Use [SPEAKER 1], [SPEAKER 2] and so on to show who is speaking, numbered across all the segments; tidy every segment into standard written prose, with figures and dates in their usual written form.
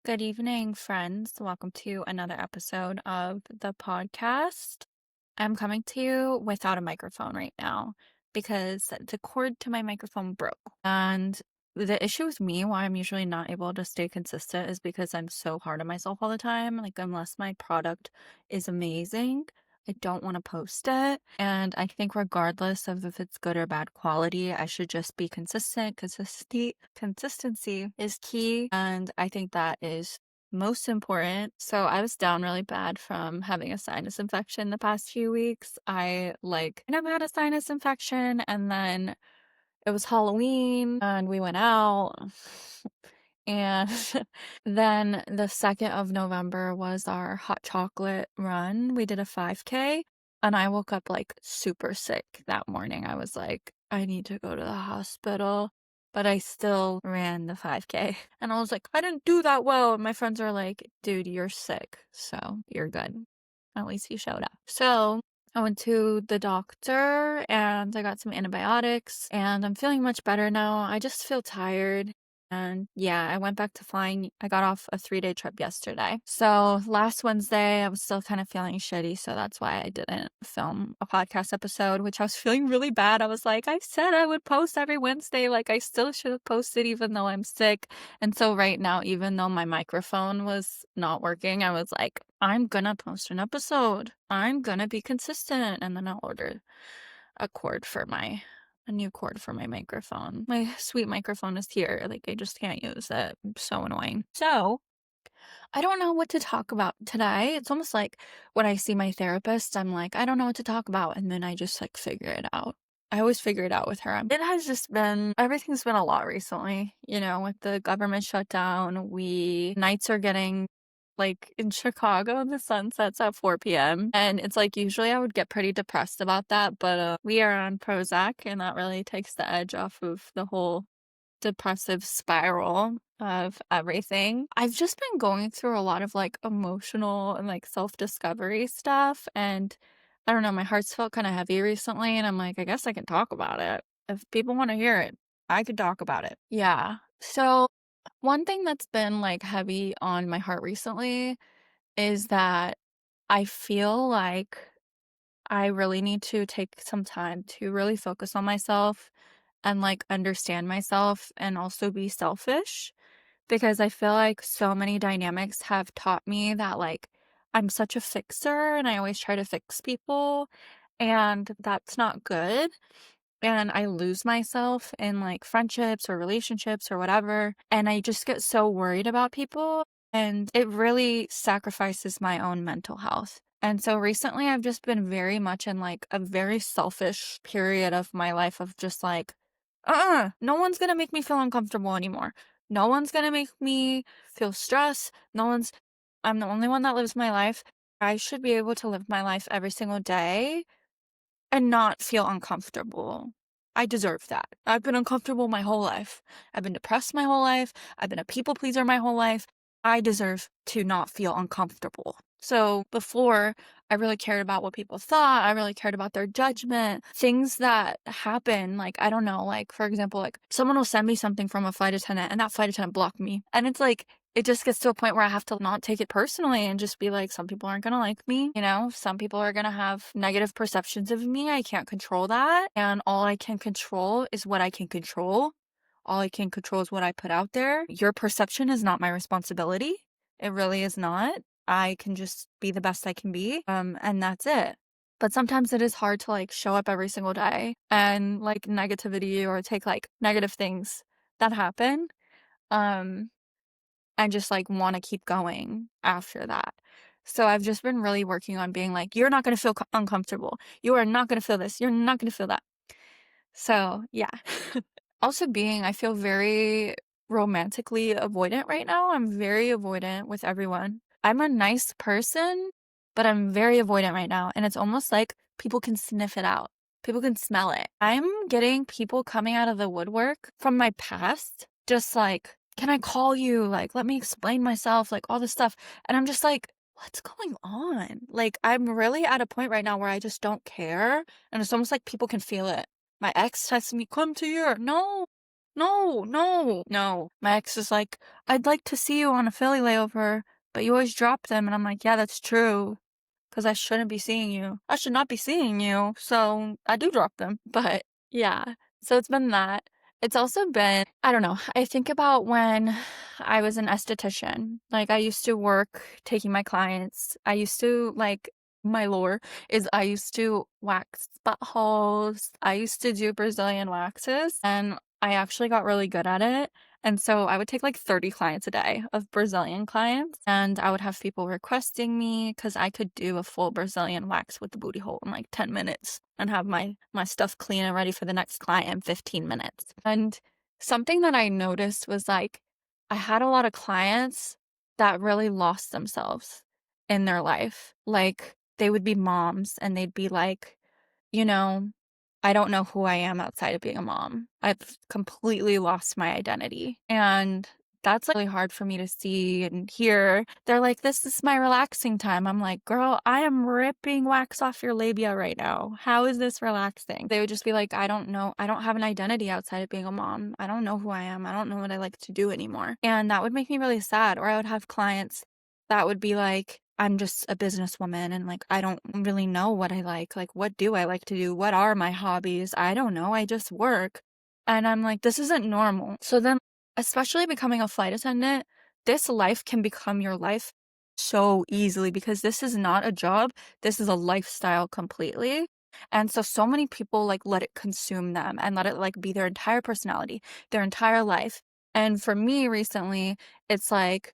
[SPEAKER 1] Good evening, friends. Welcome to another episode of the podcast. I'm coming to you without a microphone right now because the cord to my microphone broke. And the issue with me, why I'm usually not able to stay consistent, is because I'm so hard on myself all the time. Like, unless my product is amazing, I don't want to post it. And I think, regardless of if it's good or bad quality, I should just be consistent. Consistency is key. And I think that is most important. So I was down really bad from having a sinus infection the past few weeks. I've had a sinus infection, and then it was Halloween and we went out. And then the 2nd of November was our hot chocolate run. We did a 5K, and I woke up like super sick that morning. I was like, I need to go to the hospital, but I still ran the 5K. And I was like, I didn't do that well. And my friends are like, dude, you're sick, so you're good. At least you showed up. So I went to the doctor and I got some antibiotics, and I'm feeling much better now. I just feel tired. And yeah, I went back to flying. I got off a 3-day trip yesterday. So last Wednesday, I was still kind of feeling shitty. So that's why I didn't film a podcast episode, which I was feeling really bad. I was like, I said I would post every Wednesday. Like, I still should have posted even though I'm sick. And so right now, even though my microphone was not working, I was like, I'm gonna post an episode. I'm gonna be consistent. And then I'll order a new cord for my microphone. My sweet microphone is here. Like, I just can't use it. It's so annoying. So I don't know what to talk about today. It's almost like when I see my therapist, I'm like, I don't know what to talk about. And then I just like figure it out. I always figure it out with her. Everything's been a lot recently, with the government shutdown. Nights are getting, like, in Chicago, the sun sets at 4 p.m. And it's like, usually I would get pretty depressed about that, but we are on Prozac, and that really takes the edge off of the whole depressive spiral of everything. I've just been going through a lot of like emotional and like self-discovery stuff, and I don't know, my heart's felt kind of heavy recently, and I'm like, I guess I can talk about it. If people want to hear it, I could talk about it. Yeah. So one thing that's been like heavy on my heart recently is that I feel like I really need to take some time to really focus on myself and like understand myself and also be selfish, because I feel like so many dynamics have taught me that like I'm such a fixer and I always try to fix people, and that's not good. And I lose myself in like friendships or relationships or whatever, and I just get so worried about people, and it really sacrifices my own mental health. And so recently I've just been very much in like a very selfish period of my life of just like, no one's gonna make me feel uncomfortable anymore. No one's gonna make me feel stressed. I'm the only one that lives my life. I should be able to live my life every single day and not feel uncomfortable. I deserve that. I've been uncomfortable my whole life. I've been depressed my whole life. I've been a people pleaser my whole life. I deserve to not feel uncomfortable. So before, I really cared about what people thought. I really cared about their judgment. Things that happen, like, I don't know, like, for example, like, someone will send me something from a flight attendant and that flight attendant blocked me. And it's like, it just gets to a point where I have to not take it personally and just be like, some people aren't going to like me. Some people are going to have negative perceptions of me. I can't control that. And all I can control is what I can control. All I can control is what I put out there. Your perception is not my responsibility. It really is not. I can just be the best I can be. And that's it. But sometimes it is hard to like show up every single day and like negativity or take like negative things that happen. Um, and just like want to keep going after that. So I've just been really working on being like, you're not going to feel uncomfortable. You are not going to feel this. You're not going to feel that. So yeah. Also I feel very romantically avoidant right now. I'm very avoidant with everyone. I'm a nice person, but I'm very avoidant right now. And it's almost like people can sniff it out. People can smell it. I'm getting people coming out of the woodwork from my past, just like, can I call you? Like, let me explain myself, like all this stuff. And I'm just like, what's going on? Like, I'm really at a point right now where I just don't care. And it's almost like people can feel it. My ex texted me, come to your, no. No, no, no. My ex is like, "I'd like to see you on a Philly layover, but you always drop them." And I'm like, "Yeah, that's true, because I shouldn't be seeing you. I should not be seeing you, so I do drop them." But yeah, so it's been that. It's also been, I don't know, I think about when I was an esthetician. Like, I used to work taking my clients. I used to, like, my lore is I used to wax buttholes. I used to do Brazilian waxes, and I actually got really good at it. And so I would take like 30 clients a day of Brazilian clients, and I would have people requesting me because I could do a full Brazilian wax with the booty hole in like 10 minutes and have my stuff clean and ready for the next client in 15 minutes. And something that I noticed was like I had a lot of clients that really lost themselves in their life. Like they would be moms and they'd be like, you know, I don't know who I am outside of being a mom. I've completely lost my identity. And that's like really hard for me to see and hear. They're like, this is my relaxing time. I'm like, girl, I am ripping wax off your labia right now. How is this relaxing? They would just be like, I don't know. I don't have an identity outside of being a mom. I don't know who I am. I don't know what I like to do anymore. And that would make me really sad. Or I would have clients that would be like, I'm just a businesswoman and like I don't really know what I like. Like, what do I like to do? What are my hobbies? I don't know. I just work. And I'm like, this isn't normal. So then, especially becoming a flight attendant, this life can become your life so easily because this is not a job. This is a lifestyle completely. And so, so many people like let it consume them and let it like be their entire personality, their entire life. And for me recently, it's like,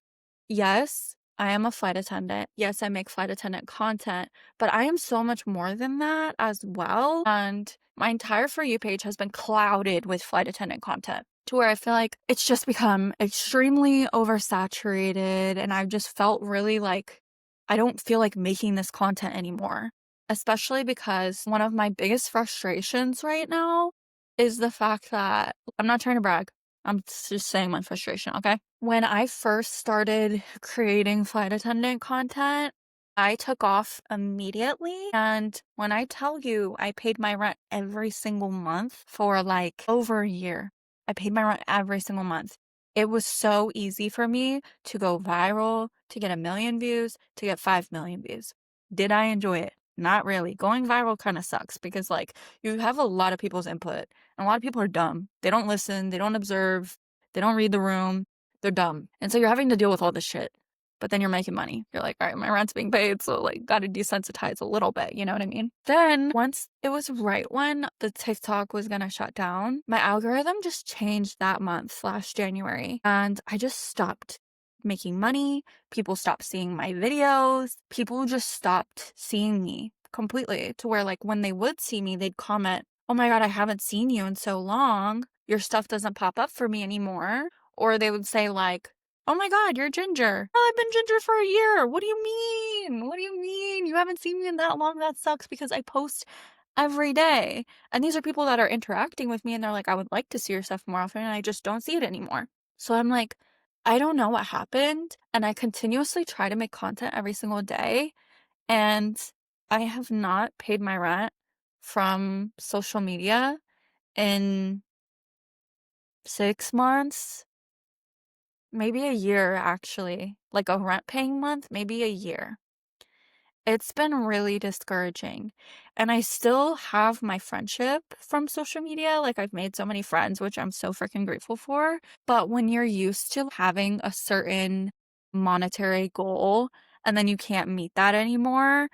[SPEAKER 1] yes, I am a flight attendant. Yes, I make flight attendant content, but I am so much more than that as well. And my entire For You page has been clouded with flight attendant content to where I feel like it's just become extremely oversaturated. And I've just felt really like I don't feel like making this content anymore, especially because one of my biggest frustrations right now is the fact that I'm not trying to brag. I'm just saying my frustration, okay? When I first started creating flight attendant content, I took off immediately. And when I tell you I paid my rent every single month for like over a year, I paid my rent every single month. It was so easy for me to go viral, to get 1 million views, to get 5 million views. Did I enjoy it? Not really. Going viral kind of sucks because like you have a lot of people's input and a lot of people are dumb. They don't listen, they don't observe, they don't read the room, they're dumb. And so you're having to deal with all this shit. But then you're making money. You're like, all right, my rent's being paid, so like gotta desensitize a little bit, you know what I mean? Then once it was right when the TikTok was gonna shut down, my algorithm just changed that month, last January. And I just stopped making money. People stopped seeing my videos. People just stopped seeing me completely to where like when they would see me, they'd comment, oh my God, I haven't seen you in so long. Your stuff doesn't pop up for me anymore. Or they would say like, oh my God, you're Ginger. Oh, I've been Ginger for a year. What do you mean? What do you mean? You haven't seen me in that long? That sucks because I post every day. And these are people that are interacting with me and they're like, I would like to see your stuff more often and I just don't see it anymore. So I'm like, I don't know what happened. And I continuously try to make content every single day. And I have not paid my rent from social media in 6 months, maybe a year actually. Like a rent paying month, maybe a year. It's been really discouraging. And I still have my friendship from social media. Like I've made so many friends, which I'm so freaking grateful for. But when you're used to having a certain monetary goal and then you can't meet that anymore,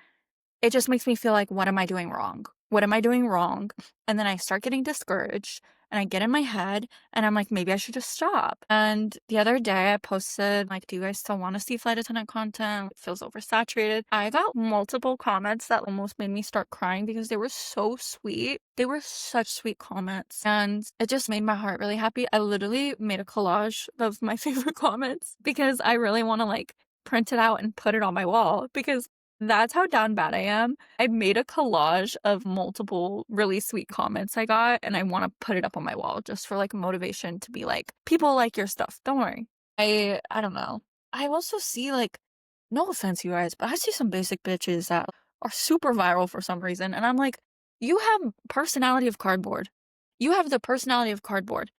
[SPEAKER 1] it just makes me feel like, what am I doing wrong? What am I doing wrong? And then I start getting discouraged and I get in my head and I'm like, maybe I should just stop. And the other day I posted, like, do you guys still want to see flight attendant content? It feels oversaturated. I got multiple comments that almost made me start crying because they were so sweet. They were such sweet comments. And it just made my heart really happy. I literally made a collage of my favorite comments because I really want to like print it out and put it on my wall because that's how down bad I am. I made a collage of multiple really sweet comments I got, and I want to put it up on my wall just for like motivation to be like, people like your stuff. Don't worry. I don't know. I also see like, no offense, you guys, but I see some basic bitches that are super viral for some reason, and I'm like, you have personality of cardboard. You have the personality of cardboard.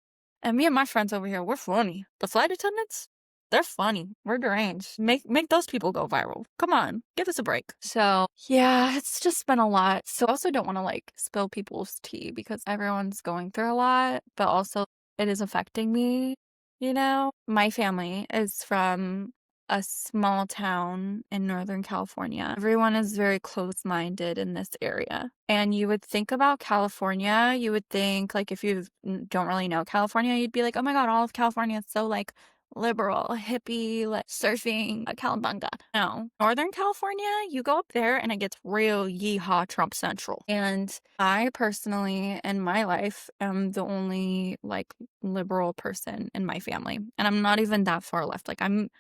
[SPEAKER 1] And me and my friends over here, we're funny. The flight attendants, they're funny. We're deranged. Make those people go viral. Come on, give us a break. So yeah, it's just been a lot. So I also don't want to like spill people's tea because everyone's going through a lot, but also it is affecting me, you know? My family is from a small town in Northern California. Everyone is very close-minded in this area. And you would think about California, you would think, like, if you don't really know California, you'd be like, oh my God, all of California is so, like, liberal, hippie, like, surfing, Calabunga. No. Northern California, you go up there and it gets real yeehaw Trump Central. And I personally, in my life, am the only, like, liberal person in my family. And I'm not even that far left. Like, I'm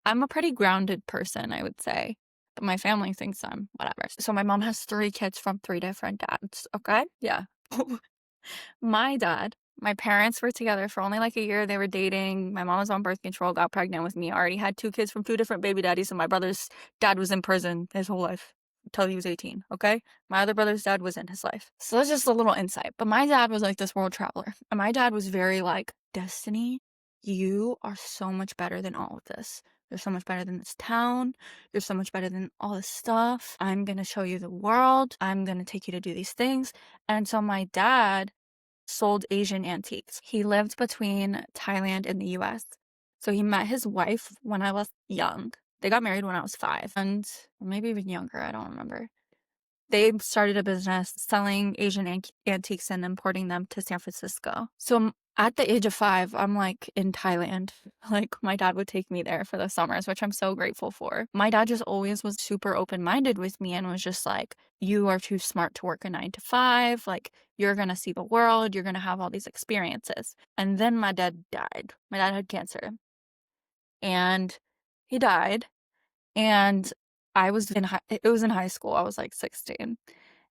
[SPEAKER 1] a pretty grounded person, I would say, but my family thinks I'm whatever. So my mom has 3 kids from 3 different dads, okay? Yeah. My dad, my parents were together for only like a year. They were dating. My mom was on birth control, got pregnant with me. I already had 2 kids from 2 different baby daddies, and my brother's dad was in prison his whole life until he was 18, okay? My other brother's dad was in his life. So that's just a little insight. But my dad was like this world traveler. And my dad was very like, Destiny, you are so much better than all of this. You're so much better than this town. You're so much better than all this stuff. I'm going to show you the world. I'm going to take you to do these things. And so my dad sold Asian antiques. He lived between Thailand and the US. So he met his wife when I was young. They got married when I was 5 and maybe even younger. I don't remember. They started a business selling Asian antiques and importing them to San Francisco. So at the age of 5, I'm like in Thailand. Like my dad would take me there for the summers, which I'm so grateful for. My dad just always was super open-minded with me and was just like, you are too smart to work a 9 to 5. Like you're going to see the world. You're going to have all these experiences. And then my dad died. My dad had cancer and he died. And I was it was in high school. I was like 16.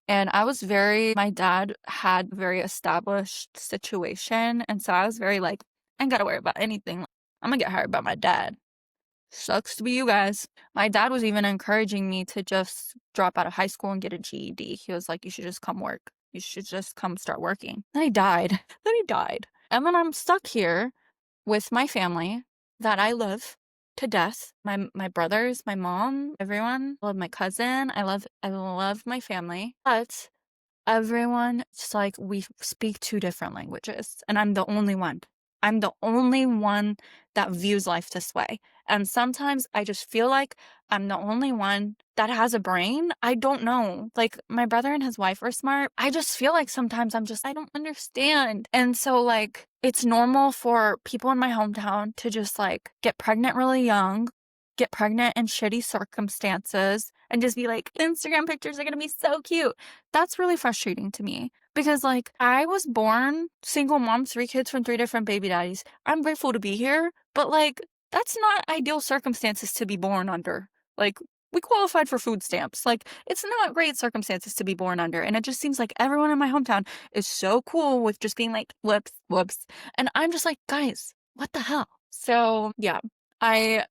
[SPEAKER 1] And my dad had a very established situation. And so I was very like, I ain't gotta worry about anything. I'm gonna get hired by my dad. Sucks to be you guys. My dad was even encouraging me to just drop out of high school and get a GED. He was like, you should just come work. You should just come start working. Then he died. Then he died. And then I'm stuck here with my family that I love to death. My brothers, my mom, everyone. I love my cousin. I love my family. But everyone, it's like we speak 2 different languages, and I'm the only one. I'm the only one that views life this way. And sometimes I just feel like I'm the only one that has a brain. I don't know. Like my brother and his wife are smart. I just feel like sometimes I don't understand. And so like it's normal for people in my hometown to just like get pregnant really young, get pregnant in shitty circumstances, and just be like, Instagram pictures are gonna be so cute. That's really frustrating to me because, like, I was born single mom, 3 kids from 3 different baby daddies. I'm grateful to be here, but, like, that's not ideal circumstances to be born under. Like, we qualified for food stamps. Like, it's not great circumstances to be born under. And it just seems like everyone in my hometown is so cool with just being like, whoops, whoops. And I'm just like, guys, what the hell? So, yeah, I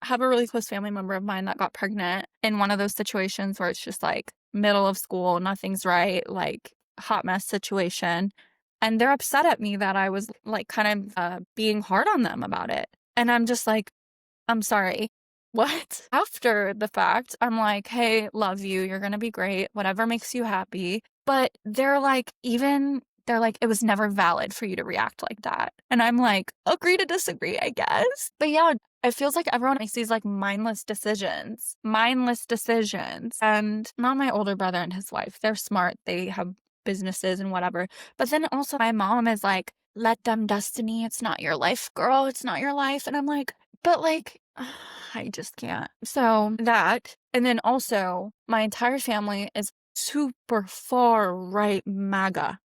[SPEAKER 1] have a really close family member of mine that got pregnant in one of those situations where it's just like middle of school, nothing's right, like hot mess situation. And they're upset at me that I was like kind of being hard on them about it. And I'm just like, I'm sorry. What? After the fact, I'm like, hey, love you. You're going to be great. Whatever makes you happy. But they're like, it was never valid for you to react like that. And I'm like, agree to disagree, I guess. But yeah, it feels like everyone makes these like mindless decisions. And not my older brother and his wife. They're smart. They have businesses and whatever. But then also my mom is like, let them, Destiny. It's not your life, girl. It's not your life. And I'm like, but like, I just can't. So that, and then also my entire family is super far right MAGA.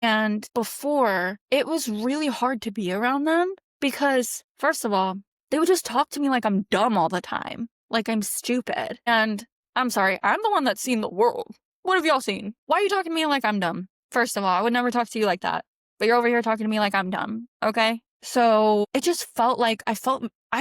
[SPEAKER 1] And before, it was really hard to be around them because, first of all, they would just talk to me like I'm dumb all the time, like I'm stupid. And I'm sorry, I'm the one that's seen the world. What have y'all seen? Why are you talking to me like I'm dumb? First of all, I would never talk to you like that. But you're over here talking to me like I'm dumb, okay? So it just felt like I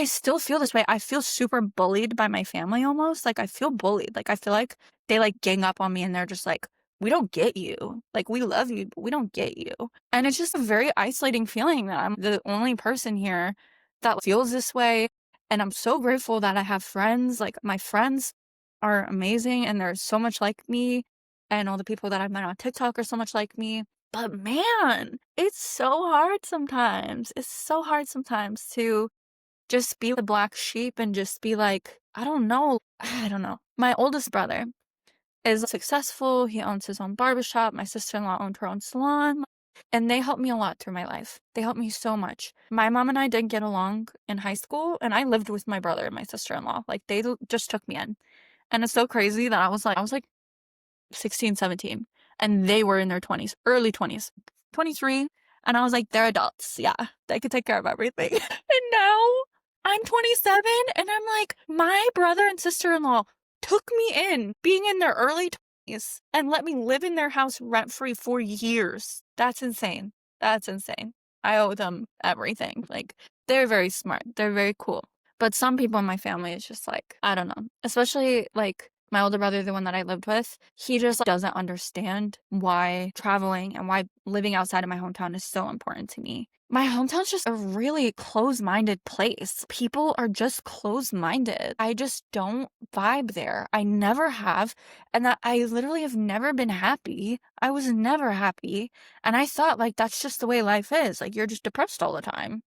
[SPEAKER 1] still feel this way. I feel super bullied by my family almost. Like I feel bullied. Like I feel like they like gang up on me and they're just like, we don't get you. Like, we love you, but we don't get you. And it's just a very isolating feeling that I'm the only person here that feels this way. And I'm so grateful that I have friends. Like, my friends are amazing and they're so much like me. And all the people that I've met on TikTok are so much like me. But man, it's so hard sometimes. It's so hard sometimes to just be the black sheep and just be like, I don't know. I don't know. My oldest brother is successful. He owns his own barbershop. My sister-in-law owned her own salon. And they helped me a lot through my life. They helped me so much. My mom and I didn't get along in high school, and I lived with my brother and my sister-in-law. Like, they just took me in. And it's so crazy that I was like 16, 17, and they were in their 20s, early 20s, 23. And I was like, they're adults. Yeah, they could take care of everything. And now I'm 27 and I'm like, my brother and sister-in-law took me in being in their early 20s and let me live in their house rent-free for years. That's insane. That's insane. I owe them everything. Like, they're very smart. They're very cool. But some people in my family, it's just like, I don't know. Especially like my older brother, the one that I lived with, he just doesn't understand why traveling and why living outside of my hometown is so important to me. My hometown's just a really close-minded place. People are just close-minded. I just don't vibe there. I never have. And that I literally have never been happy. I was never happy. And I thought, like, that's just the way life is. Like, you're just depressed all the time.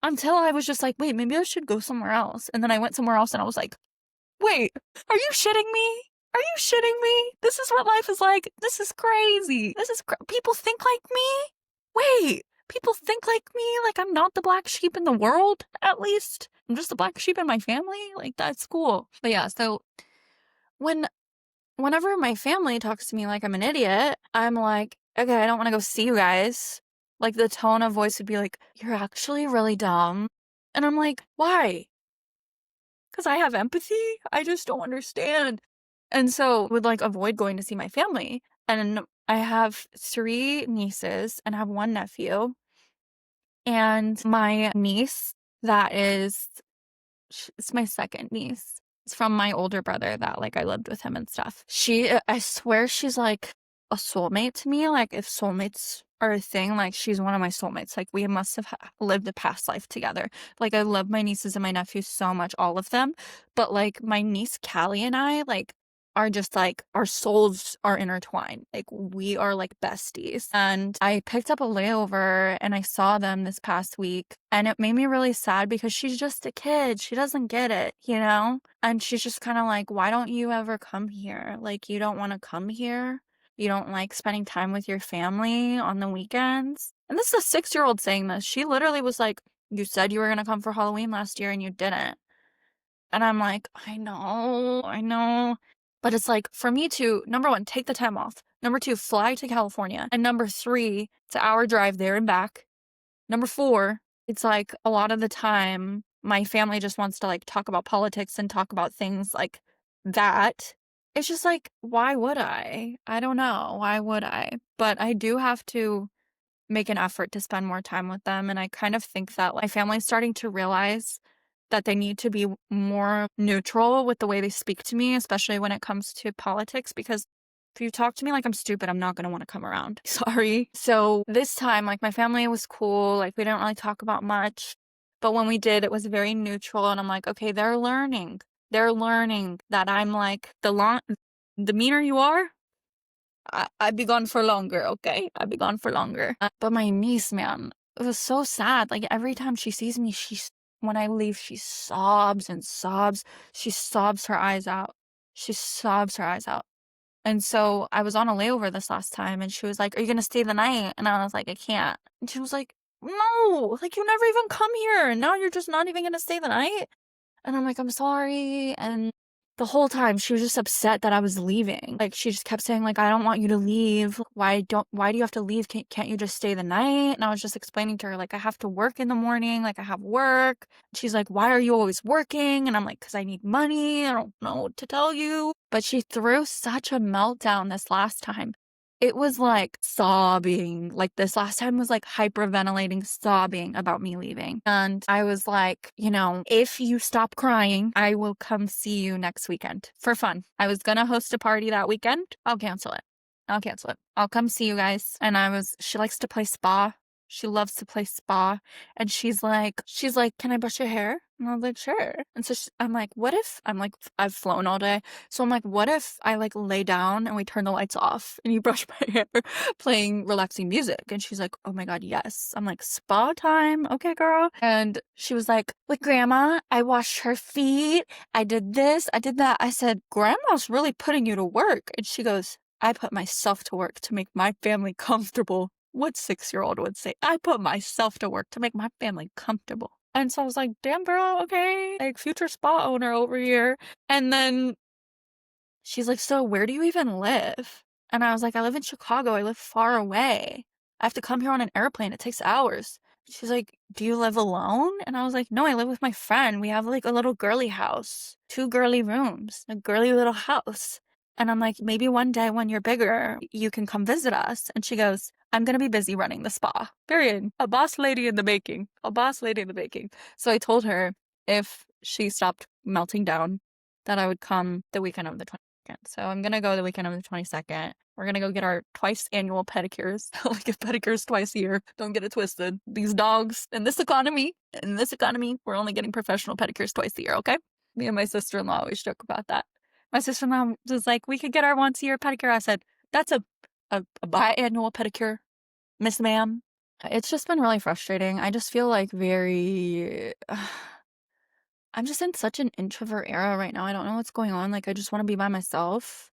[SPEAKER 1] Until I was just like, wait, maybe I should go somewhere else. And then I went somewhere else and I was like, wait, are you shitting me? Are you shitting me? This is what life is like. This is crazy. People think like me? Wait, people think like me? Like, I'm not the black sheep in the world, at least. I'm just the black sheep in my family? Like, that's cool. But yeah, so whenever my family talks to me like I'm an idiot, I'm like, okay, I don't want to go see you guys. Like, the tone of voice would be like, you're actually really dumb. And I'm like, why? Because I have empathy? I just don't understand. And so would like avoid going to see my family. And I have 3 nieces and I have 1 nephew. And my niece that is it's my second niece. It's from my older brother that, like, I lived with him and stuff. I swear she's, like, a soulmate to me. Like, if soulmates are a thing, like, she's one of my soulmates. Like, we must have lived a past life together. Like, I love my nieces and my nephews so much, all of them. But, like, my niece Callie and I, like, are just like, our souls are intertwined. Like, we are like besties. And I picked up a layover and I saw them this past week and it made me really sad because she's just a kid. She doesn't get it, you know? And she's just kind of like, why don't you ever come here? Like, you don't want to come here? You don't like spending time with your family on the weekends? And this is a 6-year-old saying this. She literally was like, you said you were going to come for Halloween last year and you didn't. And I'm like, I know. But it's like, for me to, number 1, take the time off. Number 2, fly to California. And number 3, it's an hour drive there and back. Number 4, it's like a lot of the time, my family just wants to like talk about politics and talk about things like that. It's just like, why would I? I don't know. Why would I? But I do have to make an effort to spend more time with them. And I kind of think that my family's starting to realize that they need to be more neutral with the way they speak to me, especially when it comes to politics, because if you talk to me like I'm stupid, I'm not going to want to come around. Sorry. So this time, like, my family was cool. Like, we didn't really talk about much. But when we did, it was very neutral. And I'm like, okay, they're learning. They're learning that I'm like, the meaner you are, I'd be gone for longer, okay? I'd be gone for longer. But my niece, man, it was so sad. Like, every time she sees me, when I leave, she sobs and sobs. She sobs her eyes out. She sobs her eyes out. And so I was on a layover this last time and she was like, are you going to stay the night? And I was like, I can't. And she was like, no, like, you never even come here. And now you're just not even going to stay the night. And I'm like, I'm sorry. And the whole time she was just upset that I was leaving. Like, she just kept saying, like, I don't want you to leave. Why do you have to leave? Can't you just stay the night? And I was just explaining to her, like, I have to work in the morning. Like, I have work. She's like, why are you always working? And I'm like, because I need money. I don't know what to tell you. But she threw such a meltdown this last time. It was like sobbing. Like, this last time was like hyperventilating, sobbing about me leaving. And I was like, you know, if you stop crying, I will come see you next weekend for fun. I was going to host a party that weekend. I'll cancel it. I'll cancel it. I'll come see you guys. And she likes to play spa. She loves to play spa. And she's like, can I brush your hair? And I was like, sure. And so I'm like, what if I've flown all day. So I'm like, what if I like lay down and we turn the lights off and you brush my hair playing relaxing music? And she's like, oh my God, yes. I'm like, spa time. Okay, girl. And she was like, grandma, I washed her feet. I did this. I did that. I said, grandma's really putting you to work. And she goes, I put myself to work to make my family comfortable. What 6-year-old would say? I put myself to work to make my family comfortable. And so I was like, damn girl, okay. Like future spa owner over here. And then she's like, so where do you even live? And I was like, I live in Chicago. I live far away. I have to come here on an airplane. It takes hours. She's like, do you live alone? And I was like, no, I live with my friend. We have like a little girly house, 2 girly rooms, a girly little house. And I'm like, maybe one day when you're bigger, you can come visit us. And she goes, I'm going to be busy running the spa. Period. A boss lady in the making. A boss lady in the making. So I told her if she stopped melting down, that I would come the weekend of the 22nd. So I'm going to go the weekend of the 22nd. We're going to go get our twice annual pedicures. I get pedicures twice a year. Don't get it twisted. These dogs in this economy, we're only getting professional pedicures twice a year, okay? Me and my sister-in-law always joke about that. My sister-in-law was like, we could get our once a year pedicure. I said, that's a biannual pedicure, Miss Ma'am. It's just been really frustrating. I just feel like I'm just in such an introvert era right now. I don't know what's going on. Like, I just want to be by myself.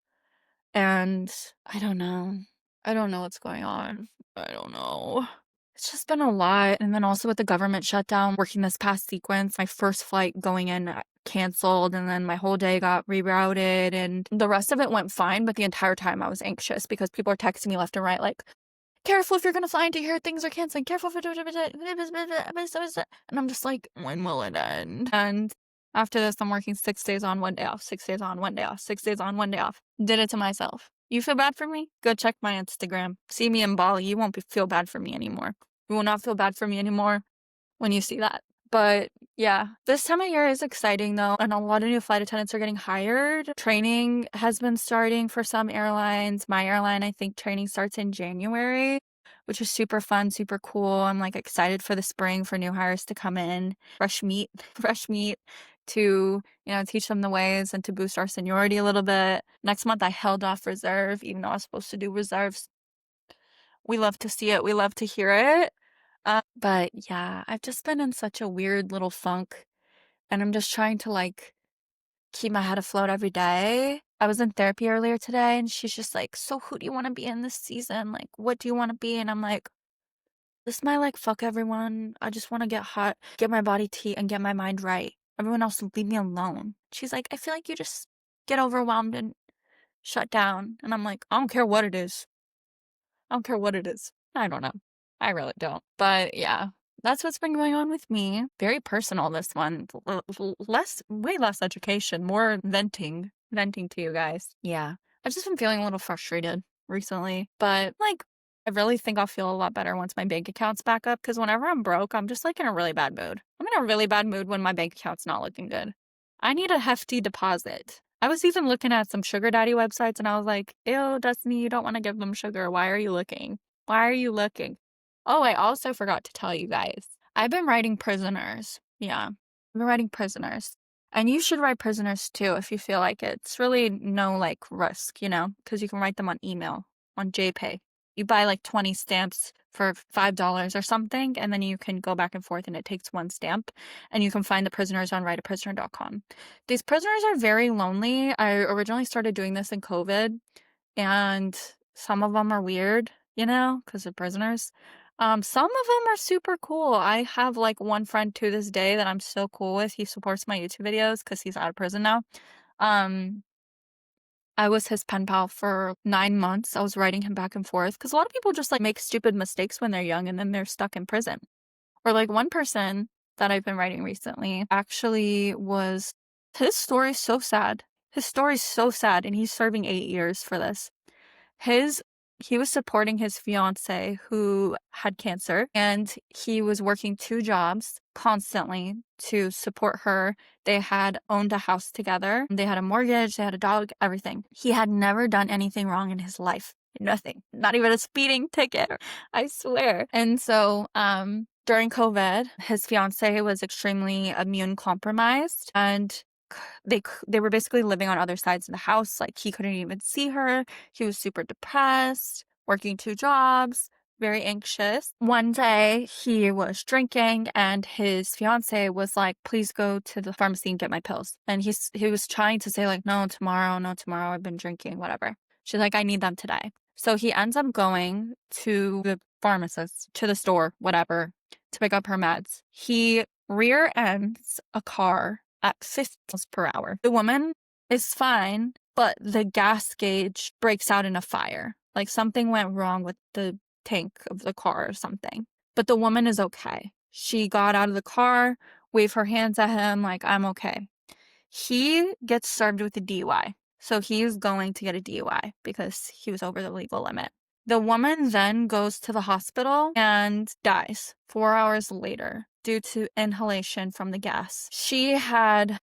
[SPEAKER 1] And I don't know. I don't know what's going on. I don't know. It's just been a lot. And then also with the government shutdown, working this past sequence, my first flight going in canceled, and then my whole day got rerouted, and the rest of it went fine. But the entire time I was anxious because people are texting me left and right, like, careful if you're gonna fly into here, things are canceling. Careful if and I'm just like, when will it end? And after this, I'm working 6 days on, 1 day off, 6 days on, 1 day off, 6 days on, 1 day off. Did it to myself. You feel bad for me? Go check my Instagram. See me in Bali. You won't feel bad for me anymore. You will not feel bad for me anymore when you see that. But yeah, this time of year is exciting though, and a lot of new flight attendants are getting hired. Training has been starting for some airlines. My airline, I think training starts in January, which is super fun, super cool. I'm like excited for the spring for new hires to come in. Fresh meat to, teach them the ways and to boost our seniority a little bit. Next month, I held off reserve, even though I was supposed to do reserves. We love to see it. We love to hear it. But yeah, I've just been in such a weird little funk, and I'm just trying to like keep my head afloat every day. I was in therapy earlier today, and she's just like, so who do you want to be in this season? Like, what do you want to be? And I'm like, this might like fuck everyone. I just want to get hot, get my body tea, and get my mind right. Everyone else will leave me alone. She's like, I feel like you just get overwhelmed and shut down. And I'm like, I don't care what it is. I don't care what it is. I don't know. I really don't. But yeah, that's what's been going on with me. Very personal, this one. Way less education, more venting to you guys. Yeah. I've just been feeling a little frustrated recently, but like, I really think I'll feel a lot better once my bank account's back up, because whenever I'm broke, I'm just like in a really bad mood. I'm in a really bad mood when my bank account's not looking good. I need a hefty deposit. I was even looking at some sugar daddy websites, and I was like, ew, Destiny, you don't want to give them sugar. Why are you looking? Why are you looking? Oh, I also forgot to tell you guys. I've been writing prisoners. Yeah, I've been writing prisoners. And you should write prisoners too if you feel like it. It's really no like risk, because you can write them on email, on JPay. You buy like 20 stamps for $5 or something, and then you can go back and forth, and it takes 1 stamp, and you can find the prisoners on writeaprisoner.com. These prisoners are very lonely. I originally started doing this in COVID, and some of them are weird, because they're prisoners. Some of them are super cool. I have like one friend to this day that I'm so cool with. He supports my YouTube videos because he's out of prison now. I was his pen pal for 9 months. I was writing him back and forth because a lot of people just like make stupid mistakes when they're young and then they're stuck in prison. Or like one person that I've been writing recently actually his story's so sad. His story's so sad, and he's serving 8 years for this. He was supporting his fiance who had cancer, and he was working 2 jobs constantly to support her. They had owned a house together. They had a mortgage, they had a dog, everything. He had never done anything wrong in his life. Nothing. Not even a speeding ticket, I swear. And so, during COVID, his fiance was extremely immune compromised, and they were basically living on other sides of the house. Like, he couldn't even see her. He was super depressed, working 2 jobs, very anxious. One day he was drinking and his fiance was like, "Please go to the pharmacy and get my pills." And he was trying to say like, "No, tomorrow, no, tomorrow. I've been drinking, whatever." She's like, "I need them today." So he ends up going to the pharmacist, to the store, whatever, to pick up her meds. He rear ends a car at 50 miles per hour. The woman is fine, but the gas gauge breaks out in a fire. Like, something went wrong with the tank of the car or something. But the woman is okay. She got out of the car, waved her hands at him like, "I'm okay." He gets served with a DUI. So he's going to get a DUI because he was over the legal limit. The woman then goes to the hospital and dies 4 hours later due to inhalation from the gas. She had,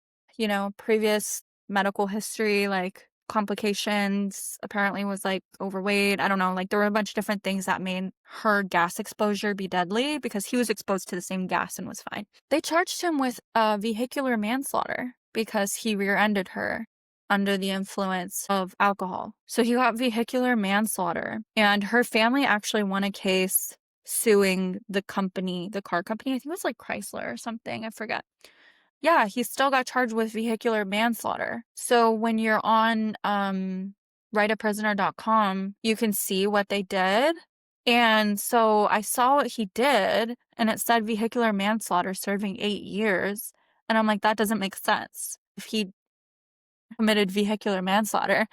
[SPEAKER 1] previous medical history, like complications, apparently was like overweight. I don't know, like there were a bunch of different things that made her gas exposure be deadly because he was exposed to the same gas and was fine. They charged him with vehicular manslaughter because he rear-ended her under the influence of alcohol. So he got vehicular manslaughter, and her family actually won a case suing the company, the car company. I think it was like Chrysler or something. I forget. Yeah, he still got charged with vehicular manslaughter. So when you're on writeaprisoner.com, you can see what they did. And so I saw what he did, and it said vehicular manslaughter serving 8 years. And I'm like, that doesn't make sense. If he committed vehicular manslaughter,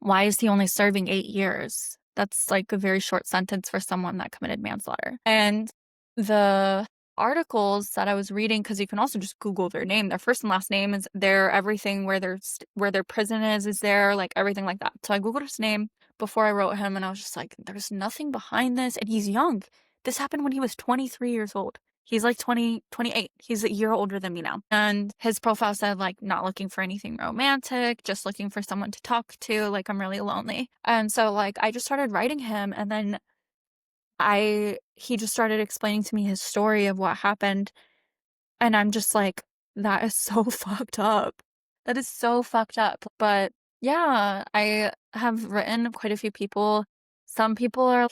[SPEAKER 1] why is he only serving 8 years? That's like a very short sentence for someone that committed manslaughter. And the articles that I was reading, because you can also just Google their name, their first and last name is there, everything where their prison is there, like everything like that. So I Googled his name before I wrote him, and I was just like, there's nothing behind this, and he's young. This happened when he was 23 years old. He's like 28. He's a year older than me now. And his profile said, like, not looking for anything romantic, just looking for someone to talk to. Like, I'm really lonely. And so, like, I just started writing him. And then he just started explaining to me his story of what happened. And I'm just like, that is so fucked up. That is so fucked up. But yeah, I have written quite a few people. Some people are,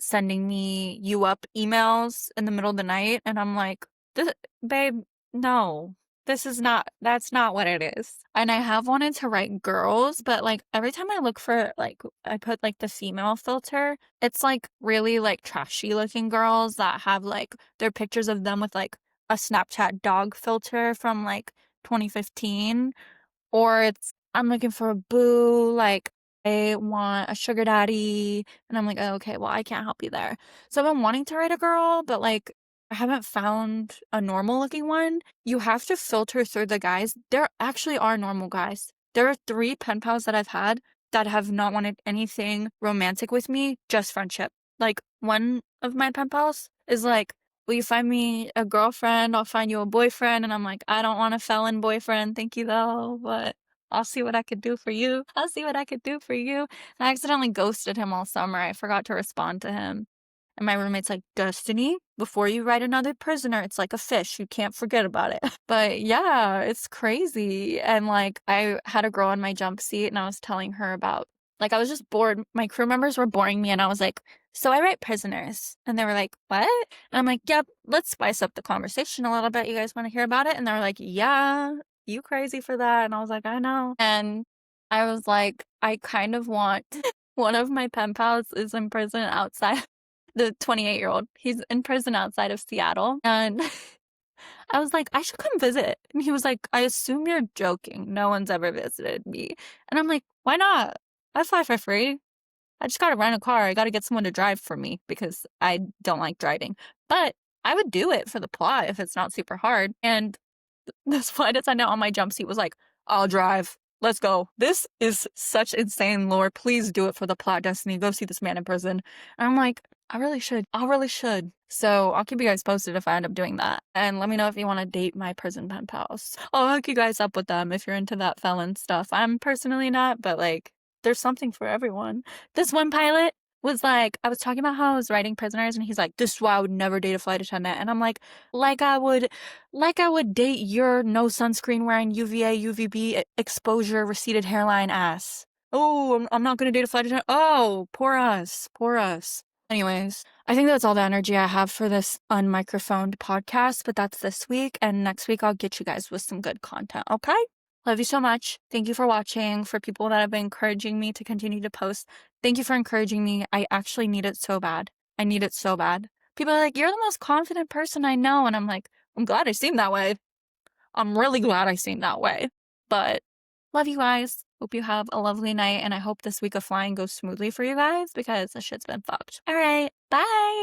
[SPEAKER 1] sending me "you up" emails in the middle of the night. And I'm like, babe, no, that's not what it is. And I have wanted to write girls, but like every time I look for, like, I put like the female filter, it's like really like trashy looking girls that have like their pictures of them with like a Snapchat dog filter from like 2015, or I'm looking for a boo, like I want a sugar daddy, and I'm like, oh, okay, well, I can't help you there. So I've been wanting to write a girl, but like I haven't found a normal looking one. You have to filter through the guys. There actually are normal guys. There are 3 pen pals that I've had that have not wanted anything romantic with me, just friendship. Like, one of my pen pals is like, will you find me a girlfriend? I'll find you a boyfriend. And I'm like, I don't want a felon boyfriend. Thank you, though. But I'll see what I could do for you. I'll see what I could do for you. And I accidentally ghosted him all summer. I forgot to respond to him. And my roommate's like, Destiny, before you write another prisoner, it's like a fish. You can't forget about it. But yeah, it's crazy. And like, I had a girl in my jump seat, and I was telling her about, like, I was just bored. My crew members were boring me, and I was like, so I write prisoners. And they were like, what? And I'm like, yep, let's spice up the conversation a little bit. You guys want to hear about it? And they were like, yeah, you crazy for that? And I was like, I know. And I was like, I kind of want one of my pen pals is in prison outside. The 28-year-old, he's in prison outside of Seattle. And I was like, I should come visit. And he was like, I assume you're joking. No one's ever visited me. And I'm like, why not? I fly for free. I just got to rent a car. I got to get someone to drive for me because I don't like driving. But I would do it for the plot if it's not super hard. And this flight attendant on my jump seat was like, I'll drive. Let's go. This is such insane lore. Please do it for the plot, Destiny. Go see this man in prison. And I'm like, I really should. I really should. So I'll keep you guys posted if I end up doing that. And let me know if you want to date my prison pen pals. I'll hook you guys up with them if you're into that felon stuff. I'm personally not, but like, there's something for everyone. This one pilot was like, I was talking about how I was writing prisoners, and he's like, "This is why I would never date a flight attendant." And I'm like I would date your no sunscreen wearing UVA, UVB exposure, receded hairline ass. Oh, I'm not gonna date a flight attendant. Oh, poor us, poor us. Anyways, I think that's all the energy I have for this unmicrophoned podcast, but that's this week, and next week I'll get you guys with some good content, okay? Love you so much. Thank you for watching. For people that have been encouraging me to continue to post, thank you for encouraging me. I actually need it so bad. I need it so bad. People are like, "You're the most confident person I know," and I'm like, I'm glad I seem that way. I'm really glad I seem that way. But love you guys. Hope you have a lovely night, and I hope this week of flying goes smoothly for you guys because this shit's been fucked. All right, bye.